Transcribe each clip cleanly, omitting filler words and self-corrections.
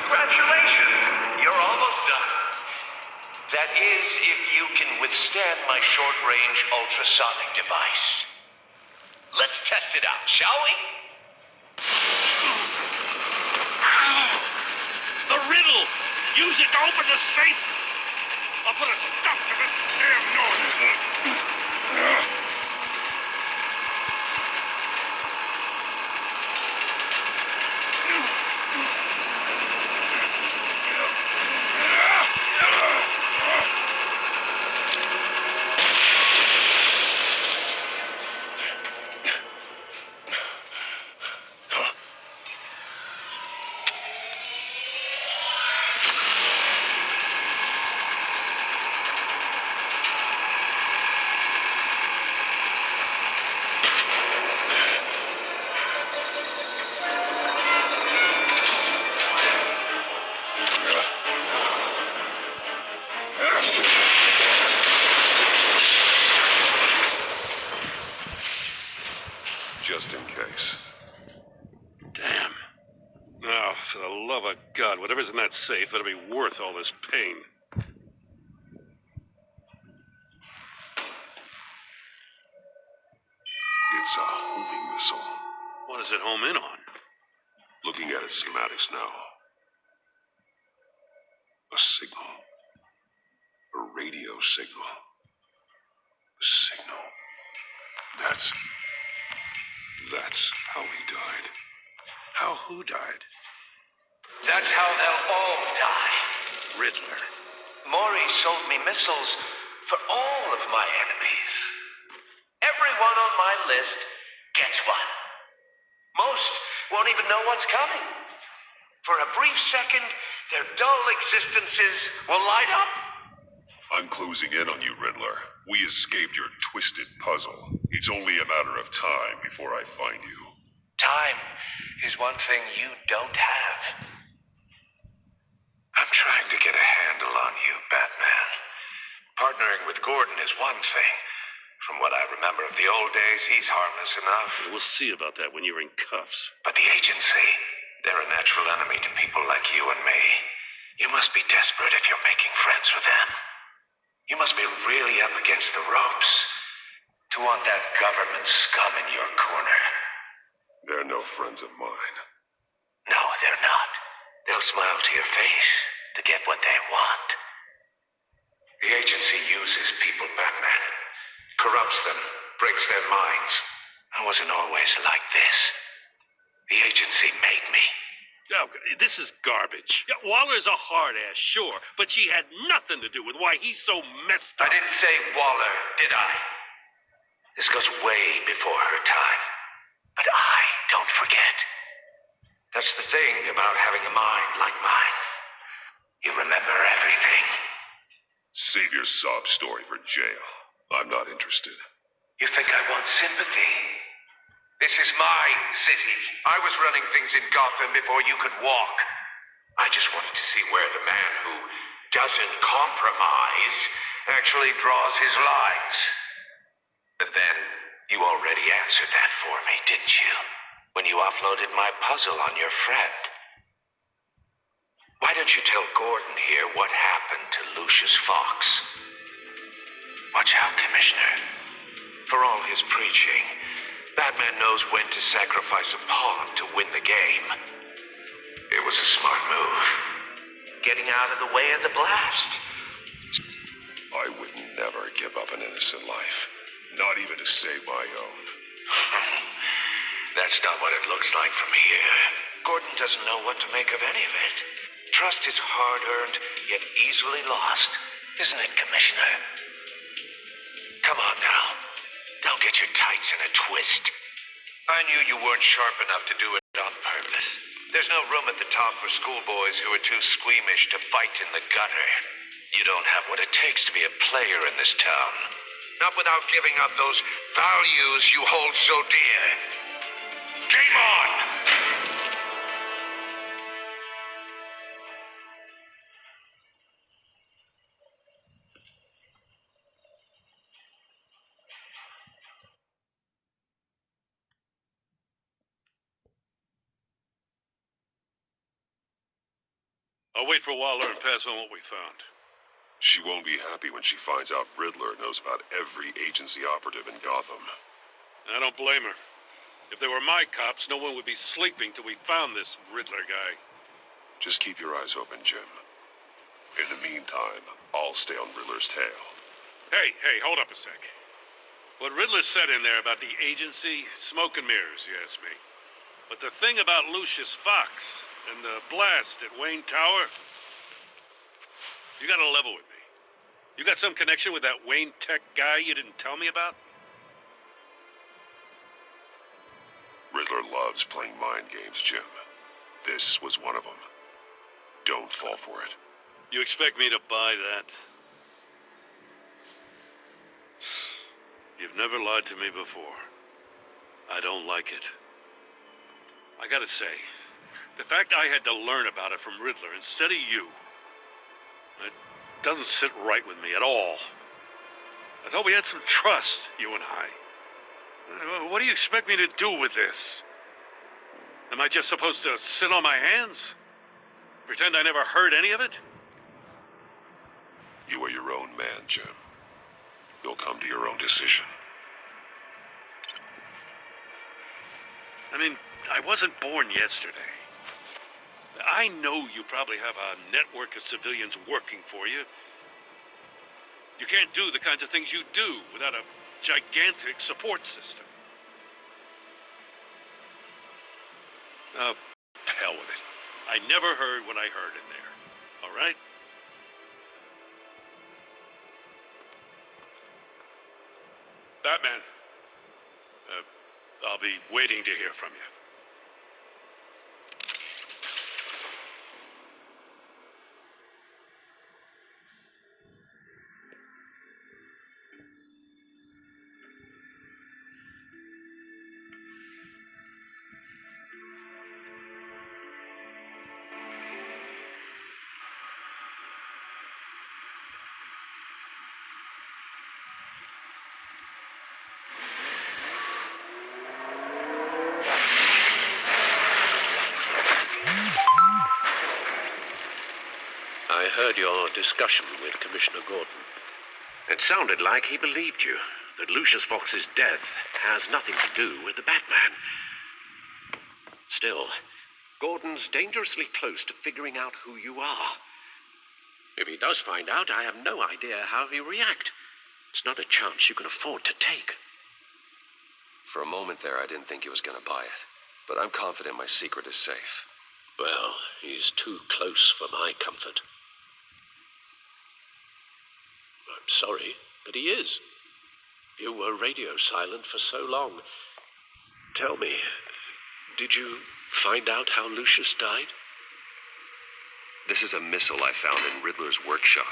Congratulations! You're almost done. That is, if you can withstand my short-range ultrasonic device. Let's test it out, shall we? The riddle! Use it to open the safe! I'll put a stop to this damn noise! Just in case. Damn. Oh, for the love of God, whatever's in that safe better be worth all this pain. It's a homing missile. What does it home in on? Looking at its schematics now. A signal. A radio signal. A signal. That's how he died. How who died? That's how they'll all die. Riddler. Maury sold me missiles for all of my enemies. Everyone on my list gets one. Most won't even know what's coming. For a brief second, their dull existences will light up. I'm closing in on you, Riddler. We escaped your twisted puzzle. It's only a matter of time before I find you. Time is one thing you don't have. I'm trying to get a handle on you, Batman. Partnering with Gordon is one thing. From what I remember of the old days, he's harmless enough. We'll see about that when you're in cuffs. But the agency, they're a natural enemy to people like you and me. You must be desperate if you're making friends with them. You must be really up against the ropes to want that government scum in your corner. They're no friends of mine. No, they're not. They'll smile to your face to get what they want. The agency uses people, Batman. Corrupts them, breaks their minds. I wasn't always like this. The agency made me. Oh, this is garbage. Yeah, Waller's a hard-ass, sure, but she had nothing to do with why he's so messed up. I didn't say Waller, did I? This goes way before her time. But I don't forget. That's the thing about having a mind like mine. You remember everything. Save your sob story for jail. I'm not interested. You think I want sympathy? This is my city. I was running things in Gotham before you could walk. I just wanted to see where the man who doesn't compromise actually draws his lines. But then, you already answered that for me, didn't you? When you offloaded my puzzle on your friend. Why don't you tell Gordon here what happened to Lucius Fox? Watch out, Commissioner. For all his preaching, Batman knows when to sacrifice a pawn to win the game. It was a smart move. Getting out of the way of the blast. I would never give up an innocent life. Not even to save my own. That's not what it looks like from here. Gordon doesn't know what to make of any of it. Trust is hard-earned, yet easily lost. Isn't it, Commissioner? Come on now. Don't get your tights in a twist. I knew you weren't sharp enough to do it on purpose. There's no room at the top for schoolboys who are too squeamish to fight in the gutter. You don't have what it takes to be a player in this town. Not without giving up those values you hold so dear. Game on! I'll wait for Waller and pass on what we found. She won't be happy when she finds out Riddler knows about every agency operative in Gotham. I don't blame her. If they were my cops, no one would be sleeping till we found this Riddler guy. Just keep your eyes open, Jim. In the meantime, I'll stay on Riddler's tail. Hey, hold up a sec. What Riddler said in there about the agency, smoke and mirrors, you ask me. But the thing about Lucius Fox and the blast at Wayne Tower, you gotta level with me. You got some connection with that Wayne Tech guy you didn't tell me about? Riddler loves playing mind games, Jim. This was one of them. Don't fall for it. You expect me to buy that? You've never lied to me before. I don't like it. I gotta say, the fact I had to learn about it from Riddler instead of you, it doesn't sit right with me at all. I thought we had some trust, you and I. What do you expect me to do with this? Am I just supposed to sit on my hands? Pretend I never heard any of it? You are your own man, Jim. You'll come to your own decision. I mean, I wasn't born yesterday. I know you probably have a network of civilians working for you. You can't do the kinds of things you do without a gigantic support system. Hell with it. I never heard what I heard in there. All right? Batman. I'll be waiting to hear from you. I heard your discussion with Commissioner Gordon. It sounded like he believed you, that Lucius Fox's death has nothing to do with the Batman. Still, Gordon's dangerously close to figuring out who you are. If he does find out, I have no idea how he'll react. It's not a chance you can afford to take. For a moment there, I didn't think he was going to buy it. But I'm confident my secret is safe. Well, he's too close for my comfort. I'm sorry, but he is. You were radio silent for so long. Tell me, did you find out how Lucius died? This is a missile I found in Riddler's workshop.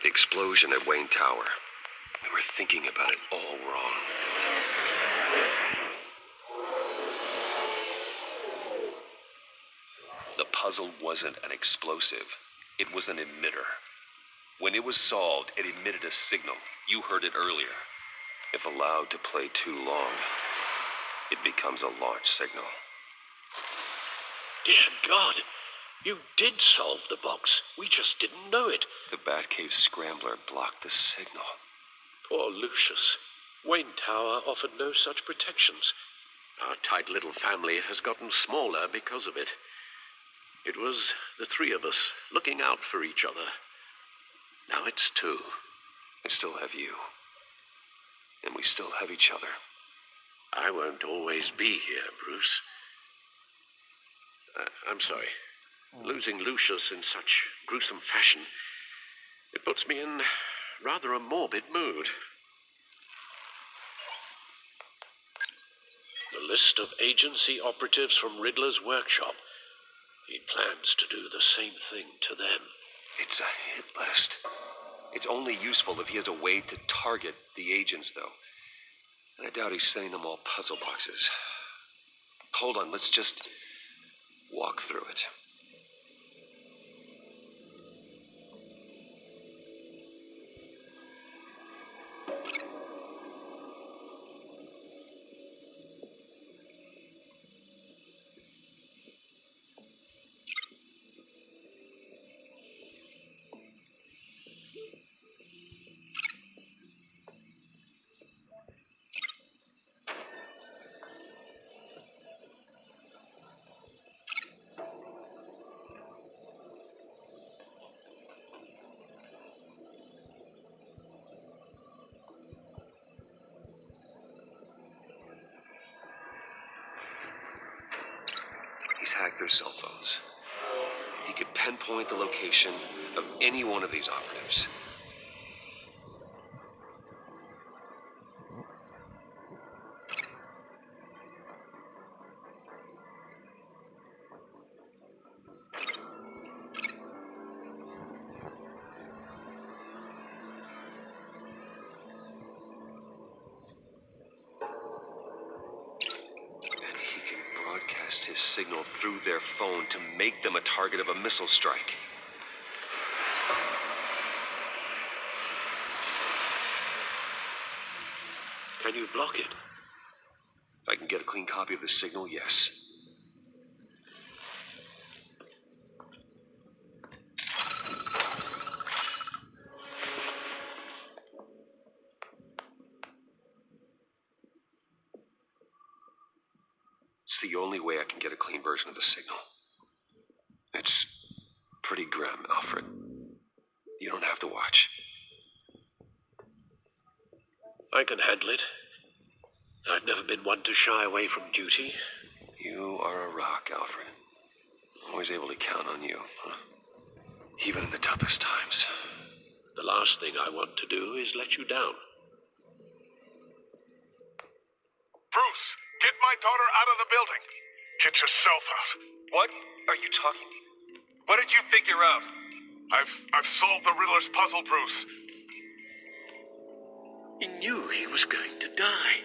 The explosion at Wayne Tower. We were thinking about it all wrong. The puzzle wasn't an explosive. It was an emitter. When it was solved, it emitted a signal. You heard it earlier. If allowed to play too long, it becomes a launch signal. Dear God, you did solve the box. We just didn't know it. The Batcave scrambler blocked the signal. Poor Lucius. Wayne Tower offered no such protections. Our tight little family has gotten smaller because of it. It was the three of us looking out for each other. Now it's two. I still have you. And we still have each other. I won't always be here, Bruce. I'm sorry. Losing Lucius in such gruesome fashion, it puts me in rather a morbid mood. The list of agency operatives from Riddler's workshop. He plans to do the same thing to them. It's a hit list. It's only useful if he has a way to target the agents, though. And I doubt he's sending them all puzzle boxes. Hold on, let's just walk through it. hacked their cell phones. He could pinpoint the location of any one of these operatives. Broadcast his signal through their phone to make them a target of a missile strike. Can you block it? If I can get a clean copy of the signal, yes. It's the only way I can get a clean version of the signal. It's pretty grim, Alfred. You don't have to watch. I can handle it. I've never been one to shy away from duty. You are a rock, Alfred. Always able to count on you, huh? Even in the toughest times. The last thing I want to do is let you down. Bruce, get my daughter out of the building. Get yourself out. What are you talking? What did you figure out? I've solved the Riddler's puzzle, Bruce. He knew he was going to die.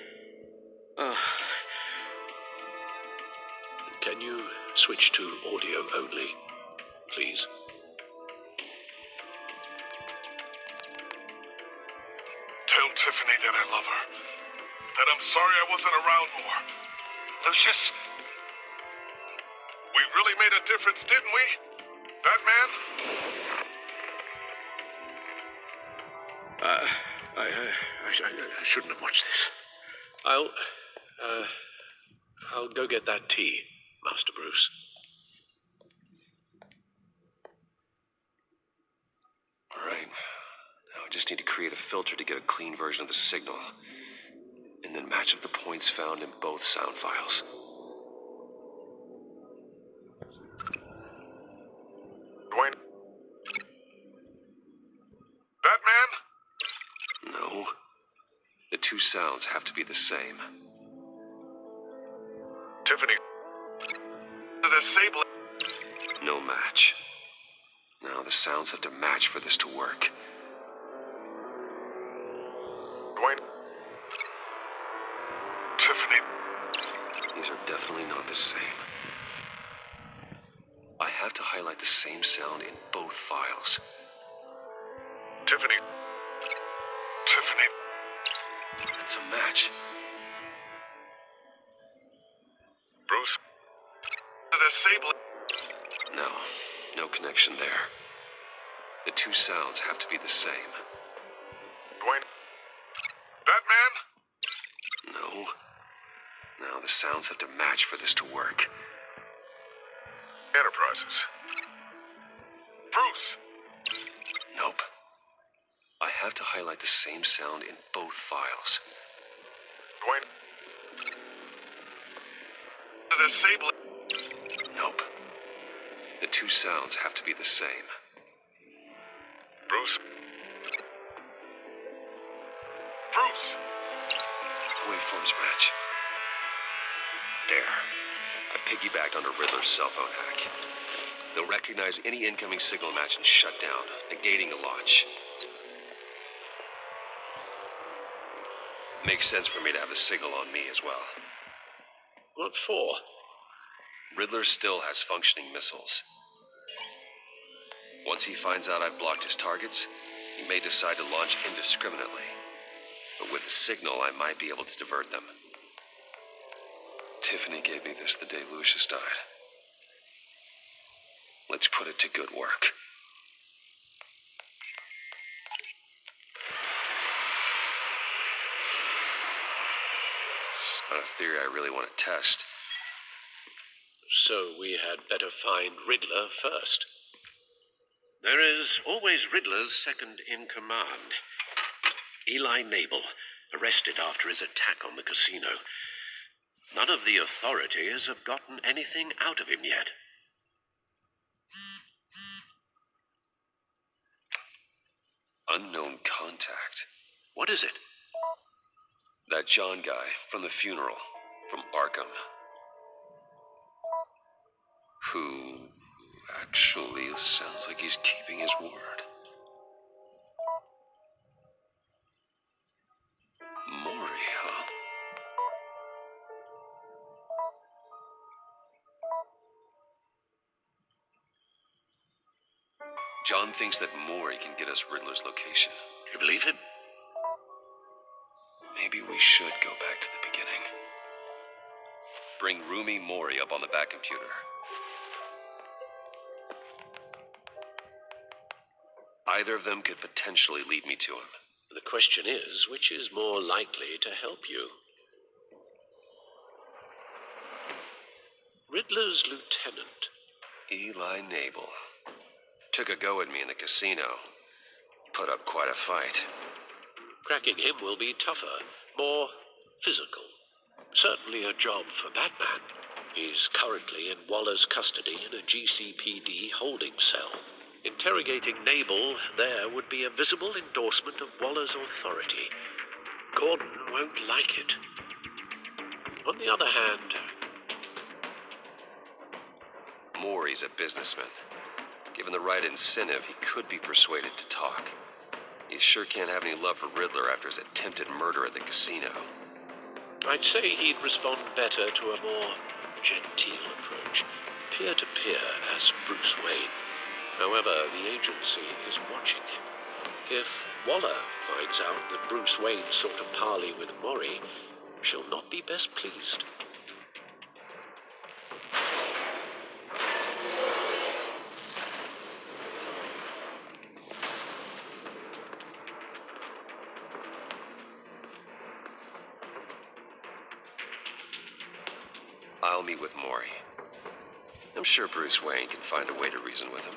Can you switch to audio only, please? Tell Tiffany that I love her. That I'm sorry I wasn't around more. Lucius? We really made a difference, didn't we? Batman? I shouldn't have watched this. I'll go get that tea, Master Bruce. All right. Now I just need to create a filter to get a clean version of the signal, and then match up the points found in both sound files. Dwayne? Batman? No. The two sounds have to be the same. Tiffany. The disabling. No match. Now the sounds have to match for this to work. Dwayne. Tiffany. These are definitely not the same. I have to highlight the same sound in both files. Tiffany. Tiffany. That's a match. Bruce. The disabling. No connection there. The two sounds have to be the same. Dwayne. Batman? No. Now the sounds have to match for this to work. Enterprises. Bruce. Nope. I have to highlight the same sound in both files. Dwayne. The disabling. Nope. The two sounds have to be the same. Bruce. Bruce. The waveforms match. There. I've piggybacked onto Riddler's cell phone hack. They'll recognize any incoming signal match and shut down, negating a launch. Makes sense for me to have the signal on me as well. What for? Riddler still has functioning missiles. Once he finds out I've blocked his targets, he may decide to launch indiscriminately. But with the signal, I might be able to divert them. Tiffany gave me this the day Lucius died. Let's put it to good work. It's not a theory I really want to test. So we had better find Riddler first. There is always Riddler's second in command. Eli Nabel, arrested after his attack on the casino. None of the authorities have gotten anything out of him yet. Unknown contact. What is it? That John guy from the funeral, from Arkham. Who actually sounds like he's keeping his word. Maury, huh? John thinks that Maury can get us Riddler's location. You believe him? Maybe we should go back to the beginning. Bring Rumi Mori up on the back computer. Either of them could potentially lead me to him. The question is, which is more likely to help you? Riddler's lieutenant. Eli Nabel. Took a go at me in the casino. Put up quite a fight. Cracking him will be tougher, more physical. Certainly a job for Batman. He's currently in Waller's custody in a GCPD holding cell. Interrogating Nabel there would be a visible endorsement of Waller's authority. Gordon won't like it. On the other hand... Maury's a businessman. Given the right incentive, he could be persuaded to talk. He sure can't have any love for Riddler after his attempted murder at the casino. I'd say he'd respond better to a more genteel approach, peer-to-peer as Bruce Wayne. However, the agency is watching him. If Waller finds out that Bruce Wayne sought a parley with Maury, she'll not be best pleased. I'll meet with Maury. I'm sure Bruce Wayne can find a way to reason with him.